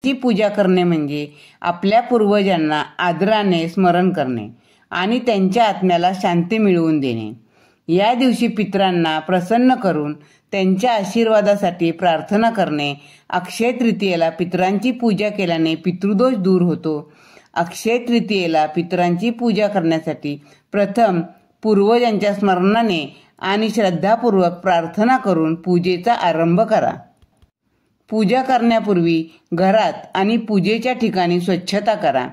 ची पूजा करणे म्हणजे आपल्या पूर्वजांना आदराने स्मरण करणे आणि त्यांच्या आत्म्याला शांती मिळवून देणे। या दिवशी पितरांना प्रसन्न करून त्यांच्या आशीर्वादासाठी प्रार्थना करणे। अक्षय तृतीयेला पितरांची पूजा केल्याने पितृदोष दूर होतो। अक्षय तृतीयेला पितरांची पूजा करण्यासाठी प्रथम पूर्वजांच्या स्मरणाने आणि श्रद्धापूर्वक प्रार्थना करून पूजेचा आरंभ करा। पूजा करण्यापूर्वी घरात आणि पूजेच्या ठिकाणी स्वच्छता करा।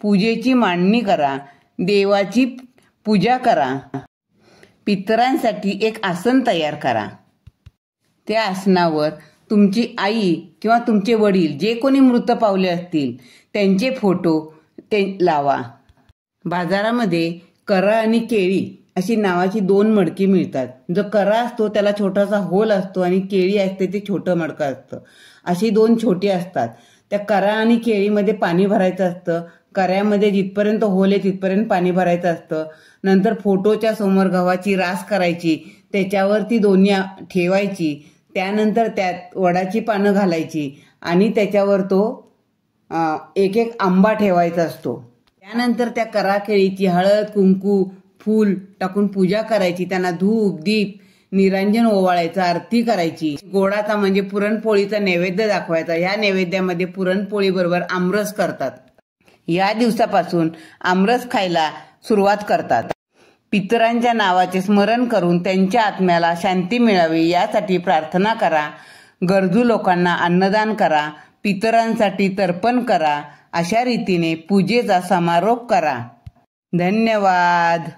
पूजेची मांडणी करा। देवाची पूजा करा। पितरांसाठी एक आसन तयार करा। त्या आसनावर तुमची आई किंवा तुमचे वडील जे कोणी मृत पावले असतील त्यांचे फोटो लावा। बाजारामध्ये करा आणि केळी अशी नावाची 2 मडकी मिळतात। जो करा असतो त्याला छोटासा होल असतो आणि केळी असते ते छोटं मडकं असतं। अशी 2 छोटी असतात। त्या करा आणि केळीमध्ये पाणी भरायचं असतं। कऱ्यामध्ये जिथपर्यंत होल आहे तिथपर्यंत पाणी भरायचं असतं। नंतर फोटोच्या समोर गव्हाची रास करायची, त्याच्यावर ती दोन्ही ठेवायची। त्यानंतर त्यात वडाची पानं घालायची आणि त्याच्यावर तो एक एक आंबा ठेवायचा असतो। त्यानंतर त्या करा केळीची हळद कुंकू फूल टाकून पूजा करायची। त्यांना धूप दीप निरांजन ओवाळायचं, आरती करायची। गोडाचा म्हणजे पुरणपोळीचा नैवेद्य दाखवायचा। ह्या नैवेद्यामध्ये पुरणपोळी बरोबर आमरस करतात। या दिवसापासून आमरस खायला सुरुवात करतात। पितरांच्या नावाचे स्मरण करून त्यांच्या आत्म्याला शांती मिळावी यासाठी प्रार्थना करा। गरजू लोकांना अन्नदान करा। पितरांसाठी तर्पण करा। अशा रीतीने पूजेचा समारोप करा। धन्यवाद।